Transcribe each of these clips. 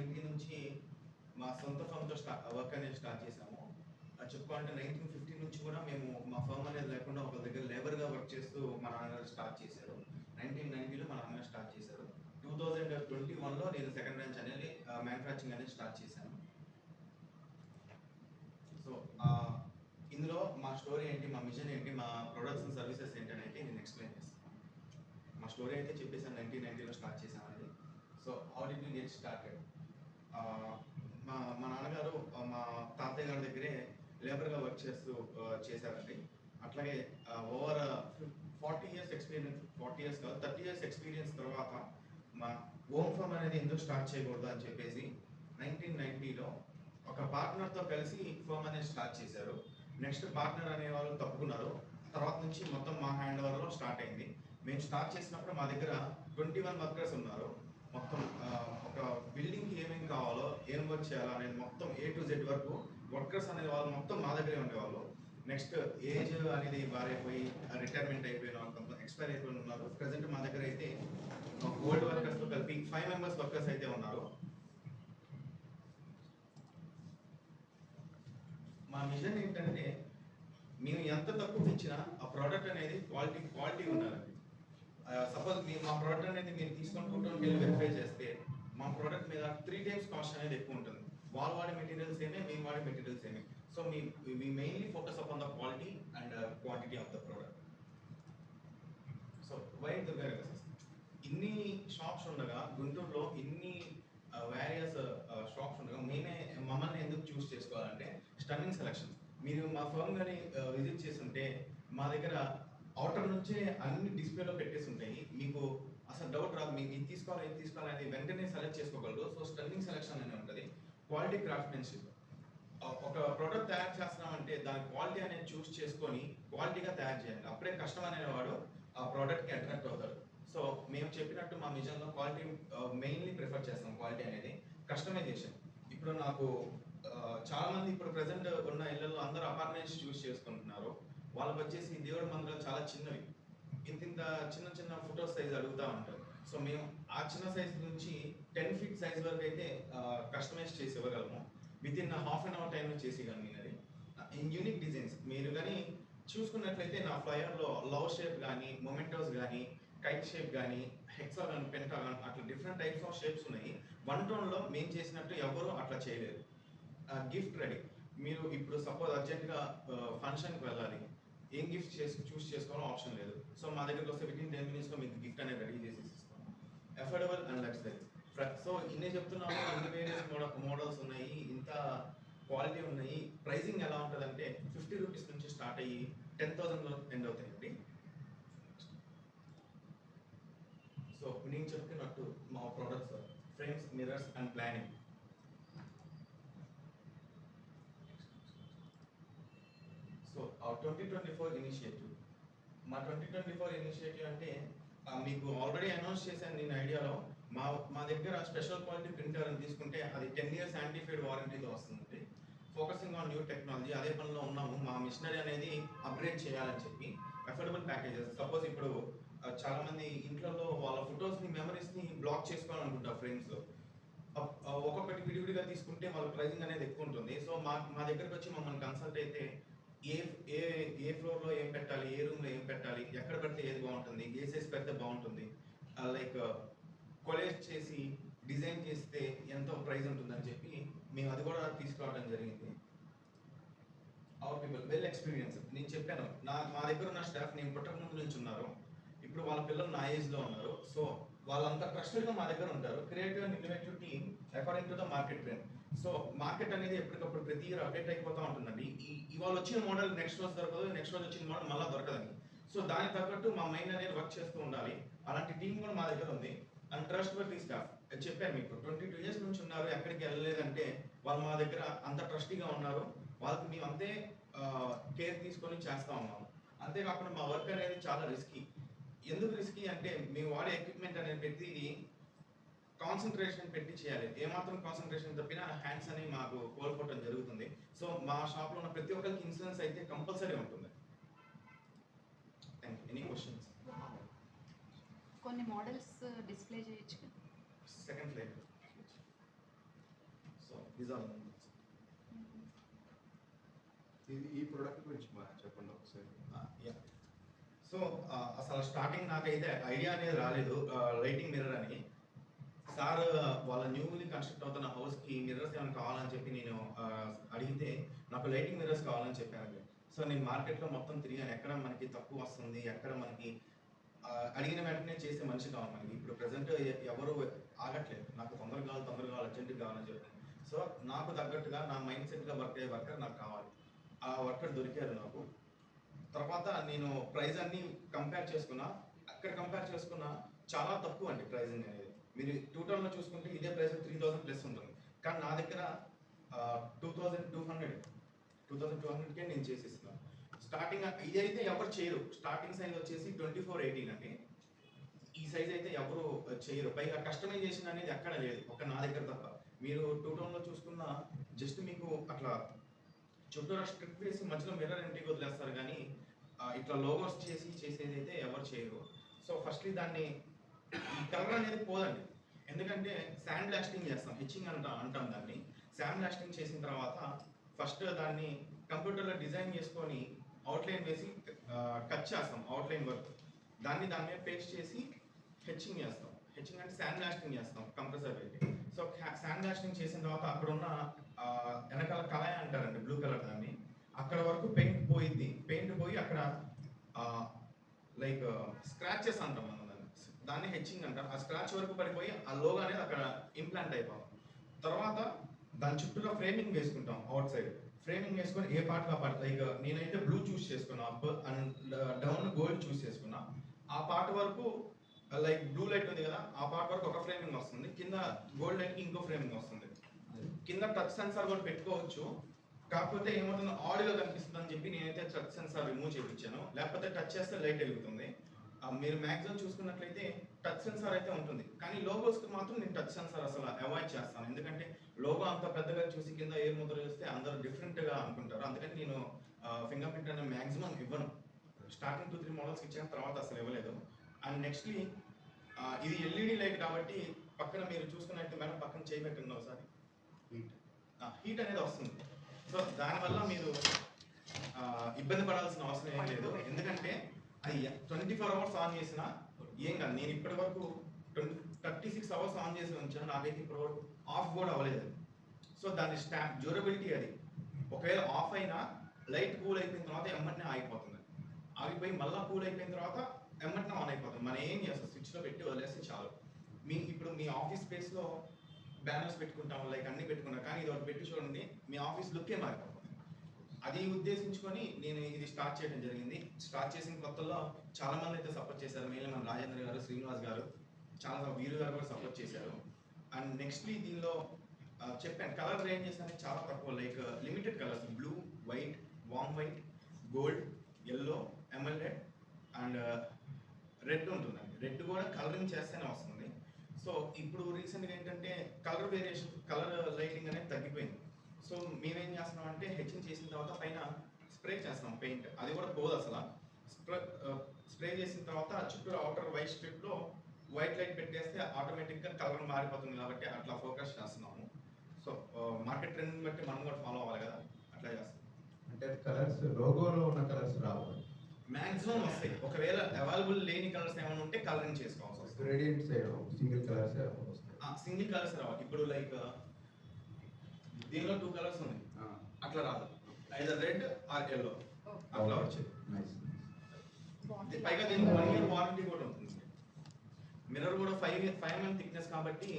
1990 నుంచి మా సొంత ఫర్మ్తో వర్క్ అనేది స్టార్ట్ చేసాము. చెప్పుకోవాలంటే 1950 నుంచి కూడా మేము మా ఫర్మ్ అనేది లేకుండా ఒక దగ్గర లేబర్గా వర్క్ చేస్తూ మా నాన్నగారు స్టార్ట్ చేశారు. 1990లో మా నాన్నగారు స్టార్ట్ చేశారు. 2021లో నేను సెకండ్ బ్రాంచ్ అనేది మ్యానుఫ్యాక్చరింగ్ అనేది స్టార్ట్ చేశాను. సో ఇందులో మా స్టోరీ ఏంటి, మా మిషన్ ఏంటి, మా ప్రొడక్ట్స్ అండ్ సర్వీసెస్ ఏంటి అనేది నేను ఎక్స్ప్లెయిన్ చేస్తాను. మా స్టోరీ అయితే చెప్పేసాను, 1990లో స్టార్ట్ చేశామని. So how did we get started? మా నాన్నగారు మా తాతయ్య గారి దగ్గరే లేబర్గా వర్క్ చేశారండి. అట్లాగే ఓవర్ 40 ఇయర్స్ ఎక్స్పీరియన్స్, 40 ఇయర్స్ కాదు 30 ఇయర్స్ ఎక్స్పీరియన్స్ తర్వాత మా ఓన్ ఫర్మ్ అనేది ఎందుకు స్టార్ట్ చేయకూడదు అని చెప్పేసి 1990లో ఒక పార్ట్నర్తో కలిసి ఫర్మ్ అనేది స్టార్ట్ చేశారు. నెక్స్ట్ పార్ట్నర్ అనే వాళ్ళు తప్పుకున్నారు. తర్వాత నుంచి మొత్తం మా హ్యాండ్ ఓవర్లో స్టార్ట్ అయింది. మేము స్టార్ట్ చేసినప్పుడు మా దగ్గర 21 వర్కర్స్ ఉన్నారు. మొత్తం ఒక బిల్డింగ్కి ఏమేమి కావాలో, ఏం వర్క్ చేయాలో అనేది మొత్తం A to Z వరకు వర్కర్స్ అనే వాళ్ళు మొత్తం మా దగ్గరే ఉండేవాళ్ళు. నెక్స్ట్ ఏజ్ అనేది బారైపోయి రిటైర్మెంట్ అయిపోయిన కొంత ఎక్స్పైర్ అయిపోయిన ఉన్నారు. ప్రజెంట్ మా దగ్గర అయితే ఓల్డ్ వర్కర్స్తో కలిపి 5 మెంబర్స్ వర్కర్స్ అయితే ఉన్నారు. మా మిషన్ ఏంటంటే మేము ఎంత తక్కువ ఇచ్చినా ఆ ప్రోడక్ట్ అనేది క్వాలిటీ ఉండాలి. సపోజ్ మా ప్రోడక్ట్ అనేది మీరు తీసుకొని 220 వెరిఫై చేస్తే మా ప్రోడక్ట్ మీద 3 times కాస్ట్ అనేది ఎక్కువ ఉంటుంది. వాళ్ళు వాడే మెటీరియల్స్ ఏమే, మేము వాడే మెటీరియల్స్ ఏమే. So we mainly focus upon the quality and quantity of the product. So why Durganagar ఇన్ని షాప్స్ ఉండగా, గుంటూరులో ఇన్ని వేరియస్ షాప్స్ ఉండగా మమ్మల్ని ఎందుకు చూస్ చేసుకోవాలంటే స్టన్నింగ్ సెలెక్షన్. మీరు మా ఫర్మ్ కానీ విజిట్ చేస్తుంటే మా దగ్గర అవుటర్ నుంచే అన్ని డిస్ప్లేలో పెట్టేసి ఉంటాయి. మీకు అసలు డౌట్ రాదు, మీకు ఇది తీసుకోవాలని వెంటనే సెలెక్ట్ చేసుకోగలరు. సో స్టన్నింగ్ సెలెక్షన్ అనేది ఉంటుంది. Quality craftsmanship. ఒక ప్రోడక్ట్ తయారు చేస్తున్నామంటే దాని క్వాలిటీ అనేది చూస్ చేసుకొని క్వాలిటీగా తయారు చేయాలి. అప్పుడే కస్టమర్ అనేవాడు ఆ ప్రోడక్ట్కి అట్రాక్ట్ అవుతాడు. సో మేము చెప్పినట్టు మా మిషన్లో క్వాలిటీ మెయిన్లీ ప్రిఫర్ చేస్తాం. క్వాలిటీ అనేది కస్టమైజేషన్. ఇప్పుడు నాకు చాలామంది ఇప్పుడు ప్రజెంట్ ఉన్న ఇళ్లలో అందరూ అపార్ట్మెంట్స్ చూస్ చేసుకుంటున్నారు. వాళ్ళకి వచ్చేసి దేవుడి మందిరాలు చాలా చిన్నవి, ఇంత చిన్న ఫోటో సైజ్ అడుగుతూ ఉంటారు. సో మేము ఆ చిన్న సైజ్ నుంచి 10 feet సైజ్ వరకు అయితే కస్టమైజ్ చేసి ఇవ్వగలము. వితిన్ ½ an hour టైంలో చేసేయగలను నేను అది. ఇన్ యూనిక్ డిజైన్స్ మీరు కానీ చూసుకున్నట్లయితే నా ఫ్లయర్లో లవ్ షేప్ కానీ, మొమెంటోస్ కానీ, కైట్ షేప్ కానీ, హెక్సాగాన్, పెంటాగాన్ అట్లా డిఫరెంట్ టైప్స్ ఆఫ్ షేప్స్ ఉన్నాయి. 1 tone మేము చేసినట్టు ఎవరు అట్లా చేయలేరు. Gift ready. మీరు ఇప్పుడు సపోజ్ అర్జెంట్గా ఫంక్షన్కి వెళ్ళాలి, ఏం గిఫ్ట్ చూస్ చేసుకోవాలో ఆప్షన్ లేదు. సో మా దగ్గరికి వస్తే వితిన్ 10 minutesలో మీకు గిఫ్ట్ అనేది రెడీ చేసి ఇస్తాం. Affordable and luxury. సో ఇన్నే చెప్తున్నాము, ఇన్ని వేరియస్ మోడల్స్ ఉన్నాయి, ఇంత క్వాలిటీ ఉన్నాయి. ప్రైసింగ్ ఎలా ఉంటుంది అంటే 50 rupees నుంచి స్టార్ట్ అయ్యి 10,000లో ఎండ్ అవుతాయండి. సో నేను చెప్తున్నట్టు మా products frames, mirrors and planning. So 2024 initiative. మా 2024 ఇనిషియేటివ్ అంటే మీకు ఆల్రెడీ అనౌన్స్ చేశాను నేను ఐడియాలో. మా దగ్గర స్పెషల్ క్వాలిటీ ప్రింటర్ అని తీసుకుంటే అది 10 years యాంటీఫైడ్ వారంటీతో వస్తుంది. Focusing on new technology. అదే పనిలో ఉన్నాము. మా మిషనరీ అనేది అప్గ్రేడ్ చేయాలని చెప్పి అఫోర్డబుల్ ప్యాకేజెస్. సపోజ్ ఇప్పుడు చాలామంది ఇంట్లో వాళ్ళ ఫొటోస్ని, మెమరీస్ని బ్లాక్ చేసుకోవాలనుకుంటారు ఫ్రేమ్స్లో. ఒక్కొక్కటి విడివిడిగా తీసుకుంటే వాళ్ళ ప్రైజింగ్ అనేది ఎక్కువ ఉంటుంది. సో మా దగ్గరకు వచ్చి మమ్మల్ని కన్సల్ట్ అయితే ఏ ఫ్లోర్లో ఏం పెట్టాలి, ఏ రూమ్లో ఏం పెట్టాలి, ఎక్కడ పెడితే ఏది బాగుంటుంది, ఏ సైజ్ పెడితే బాగుంటుంది, లైక్ కొలేజ్ చేసి డిజైన్ చేస్తే ఎంత ప్రైస్ ఉంటుందని చెప్పి మేము అది కూడా తీసుకురావడం జరిగింది. Our people well experience. నేను చెప్పాను, మా దగ్గర ఉన్న స్టాఫ్ నేను పుట్టక ముందు నుంచి ఉన్నారు. ఇప్పుడు వాళ్ళ పిల్లలు నా ఏజ్లో ఉన్నారు. సో వాళ్ళంతా ట్రస్టెడ్గా మా దగ్గర ఉంటారు. Creative and innovative team according to the market trend. So market అనేది ఎప్పటికప్పుడు ప్రతి ఇయర్ అప్డేట్ అయిపోతూ ఉంటుందండి. ఇవాళ వచ్చిన మోడల్ నెక్స్ట్ రోజు దొరకదు, నెక్స్ట్ రోజు వచ్చిన మోడల్ మళ్ళీ దొరకదండి. సో దానికి తగ్గట్టు మా మైండ్ అనేది వర్క్ చేస్తూ ఉండాలి. అలాంటి టీం కూడా మా దగ్గర ఉంది. And trust worthy staff. చెప్పాను మీకు 22 years నుంచి ఉన్నారు, ఎక్కడికి వెళ్ళలేదంటే వాళ్ళు మా దగ్గర అంత ట్రస్టీగా ఉన్నారు. వాళ్ళకి మేము అంతే కేర్ తీసుకొని చేస్తూ ఉన్నాము. అంతేకాకుండా మా వర్క్ అనేది చాలా రిస్కీ. ఎందుకు రిస్కీ అంటే మేము వాడే ఎక్విప్మెంట్ అనేది ప్రతిదీ కాన్సన్ట్రేషన్ పెట్టి చేయాలి. ఏమాత్రం కాన్సన్ట్రేషన్ తప్పినా హ్యాండ్స్ అని మాకు కోల్పోవడం జరుగుతుంది. సో మా షాప్లో ఉన్న ప్రతి ఒక్కరికి ఇన్సూరెన్స్ అయితే కంపల్సరీ ఉంటుంది. Thank you. Any questions? కొన్ని మోడల్స్ డిస్ప్లే చేయొచ్చు. Second floor. దీస్ ఆర్ ఈ ప్రోడక్ట్ గురించి చెప్పండి ఒకసారి. సో అసలు స్టార్టింగ్ నాకైతే ఐడియా అనేది రాలేదు లైటింగ్ మిర్రర్ అని. సార్ వాళ్ళ న్యూలీ కన్స్ట్రక్ట్ అవుతున్న హౌస్కి మిర్రర్స్ ఏమైనా కావాలని చెప్పి నేను అడిగితే నాకు లైటింగ్ మిర్రర్స్ కావాలని చెప్పాను. సో నేను మార్కెట్లో మొత్తం తిరిగాను, ఎక్కడ మనకి తక్కువ వస్తుంది, ఎక్కడ మనకి అడిగిన వెంటనే చేసే మనిషి కావాలి మనకి. ఇప్పుడు ప్రజెంట్ ఎవరు ఆగట్లేదు, నాకు తొందరగా కావాలి అర్జెంటుగా కావాలని చెప్పి. సో నాకు తగ్గట్టుగా నా మైండ్ సెట్గా వర్క్ అయ్యే వర్కర్ నాకు కావాలి. ఆ వర్కర్ దొరికారు నాకు. తర్వాత నేను ప్రైస్ అన్ని కంపేర్ చేసుకున్నా, అక్కడ కంపేర్ చేసుకున్నా చాలా తక్కువ అండి ప్రైజింగ్ అనేది. మీరు 2,000లో చూసుకుంటే ఇదే ప్రైస్ 3,000 ప్లస్ ఉంటుంది, కానీ నా దగ్గర 2,200కే నేను చేసేస్తున్నాను. స్టార్టింగ్ ఇది అయితే ఎవరు చేయరు. స్టార్టింగ్ సైజ్ వచ్చేసి 24-18 అండి. ఈ సైజ్ అయితే ఎవరు చేయరు. పైగా కస్టమైజేషన్ అనేది ఎక్కడ లేదు, ఒక నా దగ్గర తప్ప. మీరు 2,000లో చూసుకున్న జస్ట్ మీకు అట్లా చుట్టూరా స్ట్రిప్ వేసి మధ్యలో మిర్రర్ ఇంటికి వదిలేస్తారు, కానీ ఇట్లా లోగోస్ చేసేది అయితే ఎవరు చేయరు. సో ఫస్ట్లీ దాన్ని ఈ కలర్ అనేది పోదండి, ఎందుకంటే శాండ్ బ్లాస్టింగ్ చేస్తాం, హెచ్చింగ్ అంటాం దాన్ని. శాండ్ బ్లాస్టింగ్ చేసిన తర్వాత ఫస్ట్ దాన్ని కంప్యూటర్లో డిజైన్ చేసుకొని అవుట్లైన్ వేసి కట్ చేస్తాం అవుట్లైన్ వర్క్. దాని మీద పేస్ట్ చేసి హెచ్చింగ్ చేస్తాం. హెచ్చింగ్ అంటే శాండ్ బ్లాస్టింగ్ చేస్తాం కంప్రెసర్ పెట్టి. సో శాండ్ బ్లాస్టింగ్ చేసిన తర్వాత అక్కడున్న వెనకాల కళాయి అంటారండి, బ్లూ కలర్ దాన్ని, అక్కడ వరకు పెయింట్ పోయింది. పెయింట్ పోయి అక్కడ లైక్ స్క్రాచెస్ అంటాం మనం దాన్ని హెచ్చింగ్ అంటాం. ఆ స్క్రాచ్ వరకు పడిపోయి ఆ లోగో అనేది అక్కడ ఇంప్లాంట్ అయిపోతాం. తర్వాత దాని చుట్టూలో ఫ్రేమింగ్ వేసుకుంటాం. అవుట్ సైడ్ ఫ్రేమింగ్ వేసుకొని ఏ పార్ట్ ఆ పార్ట్, లైక్ నేనైతే బ్లూ చూస్ చేసుకున్నా, అప్ అండ్ డౌన్ గోల్డ్ చూస్ చేసుకున్నా. ఆ పార్ట్ వరకు లైక్ బ్లూ లైట్ ఉంది కదా, ఆ పార్ట్ వరకు ఒక ఫ్రేమింగ్ వస్తుంది, కింద గోల్డ్ లైట్కి ఇంకో ఫ్రేమింగ్ వస్తుంది. కింద టచ్ సెన్సార్ కూడా పెట్టుకోవచ్చు, కాకపోతే ఏమవుతుంది ఆడియో కనిపిస్తుంది అని చెప్పి నేనైతే టచ్ సెన్సార్ రిమూవ్ చేయించాను. లేకపోతే టచ్ చేస్తే లైట్ వెలుగుతుంది. మీరు మ్యాక్సిమం చూసుకున్నట్లయితే టచ్ సెన్సార్ అయితే ఉంటుంది, కానీ లోగోస్కి మాత్రం నేను టచ్ సెన్సార్ అసలు అవాయిడ్ చేస్తాను. ఎందుకంటే లోగో అంత పెద్దగా చూసి కింద ఏ ముద్ర చూస్తే అందరూ డిఫరెంట్గా అనుకుంటారు. అందుకని నేను ఫింగర్ ప్రింట్ అనేది మ్యాక్సిమం ఇవ్వను. స్టార్టింగ్ 2-3 మోడల్స్ ఇచ్చిన తర్వాత అసలు ఇవ్వలేదు. అండ్ నెక్స్ట్లీ ఇది ఎల్ఈడి లైట్ కాబట్టి పక్కన మీరు చూసుకున్నట్టు మేడం పక్కన చేయబెట్టింది ఒకసారి హీట్ అనేది వస్తుంది. సో దానివల్ల మీరు ఇబ్బంది పడాల్సిన అవసరం ఏం లేదు, ఎందుకంటే అది 24 అవర్స్ ఆన్ చేసినా ఏం కాదు. నేను ఇప్పటి వరకు 36 అవర్స్ ఆన్ చేసి ఉంచాను, నాకైతే ఇప్పటి వరకు ఆఫ్ కూడా అవ్వలేదు. సో దాని డ్యూరబిలిటీ అది. ఒకవేళ ఆఫ్ అయినా లైట్ కూల్ అయిపోయిన తర్వాత ఎమ్మటనే ఆగిపోతుంది, ఆగిపోయి మళ్ళీ కూల్ అయిపోయిన తర్వాత ఎమ్మటనే ఆన్ అయిపోతుంది. మనం ఏం చేస్తాం, స్విచ్లో పెట్టి వదిలేస్తే చాలు. ఇప్పుడు మీ ఆఫీస్ స్పేస్లో బ్యానర్స్ పెట్టుకుంటాం, లైక్ అన్ని పెట్టుకున్నాం, కానీ ఇది ఒకటి పెట్టి చూడండి మీ ఆఫీస్ లుక్కే మారిపోతుంది. అది ఉద్దేశించుకొని నేను ఇది స్టార్ట్ చేయడం జరిగింది. స్టార్ట్ చేసిన కొత్తలో చాలా మంది అయితే సపోర్ట్ చేశారు. మెయిన్లీ మన రాజేంద్ర గారు, శ్రీనివాస్ గారు, చాలా వీరు గారు కూడా సపోర్ట్ చేశారు. అండ్ నెక్స్ట్లీ దీనిలో చెప్పాను కలర్ రేంజెస్ అనేది చాలా తక్కువ, like limited colours, blue, white, warm white, gold, yellow, emerald and red ఉంటుందండి. రెడ్ కూడా కలరింగ్ చేస్తేనే వస్తుంది. సో ఇప్పుడు రీసెంట్గా ఏంటంటే కలర్ వేరియేషన్, కలర్ లైటింగ్ అనేది తగ్గిపోయింది. సో మేమేం చేస్తున్నాం అంటే హెచ్చింగ్ చేసిన తర్వాత పైన స్ప్రే చేస్తాం పెయింట్, అది కూడా పోదు అసలు. స్ప్రే చేసిన తర్వాత చుట్టూ అవుటర్ వైట్ స్ట్రిప్లో వైట్ లైట్ పెట్టేస్తే ఆటోమేటిక్గా కలర్ మారిపోతుంది, కాబట్టి అట్లా ఫోకస్ చేస్తున్నాము. సో మార్కెట్ ట్రెండ్ బట్టి మనం కూడా ఫాలో అవ్వాలి కదా, అట్లా చేస్తాం. అంటే కలర్స్ లోగోలో ఉన్న కలర్స్ రావు, మ్యాక్సిమం వస్తాయి. ఒకవేళ అవైలబుల్ లేని కలర్స్ ఏమైనా ఉంటే కలరింగ్ చేసుకోవాల్సి వస్తుంది. గ్రేడియంట్స్ సింగిల్ కలర్స్ వస్తాయి. సింగిల్ కలర్స్ రావాలి. ఇప్పుడు లైక్ దీనిలో 2 కలర్స్ ఉన్నాయి, అట్లా రాదు. ఐదర్ రెడ్ ఆర్ ఎల్లో అట్లా వచ్చేది. పైగా దీనికి 1 year వారంటీ కూడా ఉంటుంది. మిర్రర్ కూడా 5 mm థిక్నెస్ కాబట్టి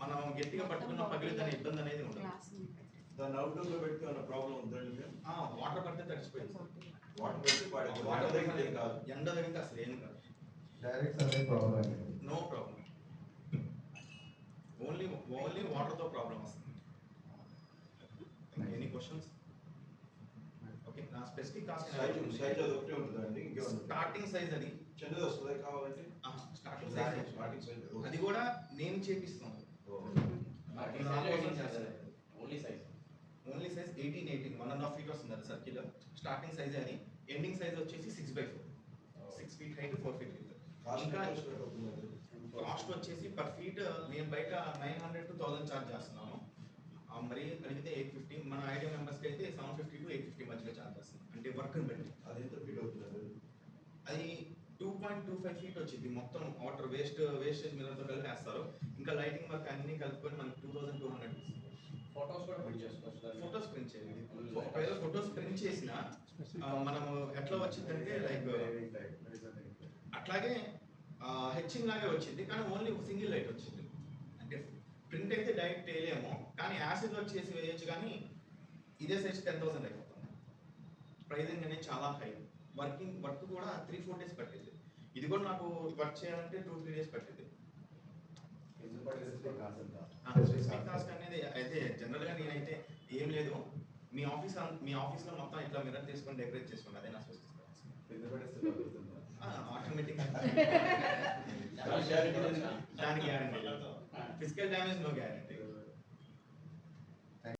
మనం గట్టిగా పట్టుకున్న పగిలిద్దనే ఇబ్బంది అనేది ఉండదు. దాన్ని అవుట్డోర్లో పెడితే ఏమైనా ప్రాబ్లం ఉందండి? వాటర్ పడితే తడిచిపోయింది. వాటర్ పెట్టి వాటర్ దగ్గర ఏం కాదు, ఎండ తగిలితే అసలు ఏం కాదు, డైరెక్ట్ అదే ప్రాబ్లం. No problem. ఓన్లీ వాటర్తో ప్రాబ్లం వస్తుంది. Any questions? ఓకే, నా స్పెసిఫిక్ కాస్ట్ సైజ్ అది ఒకటే ఉంటుందండి, ఇంకేమన్నా స్టార్టింగ్ సైజ్ అది చిన్నది వస్తుంది కావాలంటే? స్టార్టింగ్ సైజ్ అది కూడా నేను చేపిస్తాను. ఓన్లీ సైజ్ 18 1.5 feet వస్తుంది అది సర్కిల్. స్టార్టింగ్ సైజ్ అది. ఎండింగ్ సైజ్ వచ్చేసి 6x4, 6 feet height, 4 feet width. ఇంకా కాస్ట్ వచ్చేసి పర్ ఫీట్ నేను బయట 900 to 1000 చార్జ్ చేస్తున్నాను. మరి అడిగితే 850, మన ఐడియా మెంబర్స్కి అయితే 750 to 850 మధ్యలో ఛార్జ్ వస్తుంది, అంటే వర్క్ని బట్టి. అది ఎంత ఫీట్ అవుతుంది? అది 2.25 ఫీట్ వచ్చింది మొత్తం. వాటర్ వేస్టేజ్ మిర్రర్తో కలిపి వేస్తారు, ఇంకా లైటింగ్ వర్క్ అన్ని కలుపుకొని మనకి 2200 ఫొటోస్ కూడా ప్రింట్ చేసుకోవచ్చు దాన్ని. ఫొటోస్ ప్రింట్ చేయాలి. ఒకవేళ ఫొటోస్ ప్రింట్ చేసిన మనము ఎట్లా వచ్చిందంటే లైక్ అట్లాగే హెచ్చింగ్ లాగే వచ్చింది, కానీ ఓన్లీ సింగిల్ లైట్ వచ్చింది. అంటే ప్రింట్ అయితే డైరెక్ట్ వేయలేము, కానీ యాసిడ్ వచ్చేసి వేయచ్చు, కానీ ఇదే సైజ్ 10,000 అయిపోతుంది. ప్రైజింగ్ అనేది చాలా హై. వర్క్ కూడా 3-4 డేస్ పట్టింది. ఇది కూడా నాకు వర్క్ చేయాలంటే 2-3 డేస్ పట్టింది. స్పెసిఫిక్ టాస్క్ అనేది అయితే జనరల్గా నేనైతే ఏం లేదు, మీ ఆఫీస్లో మొత్తం ఇట్లా మిర్రర్ తీసుకొని డెకరేట్ చేసుకోండి, అదే నా స్పెసిఫిక్ ఆటోమేటిక్. దానికి guarantee, physical damage no guarantee.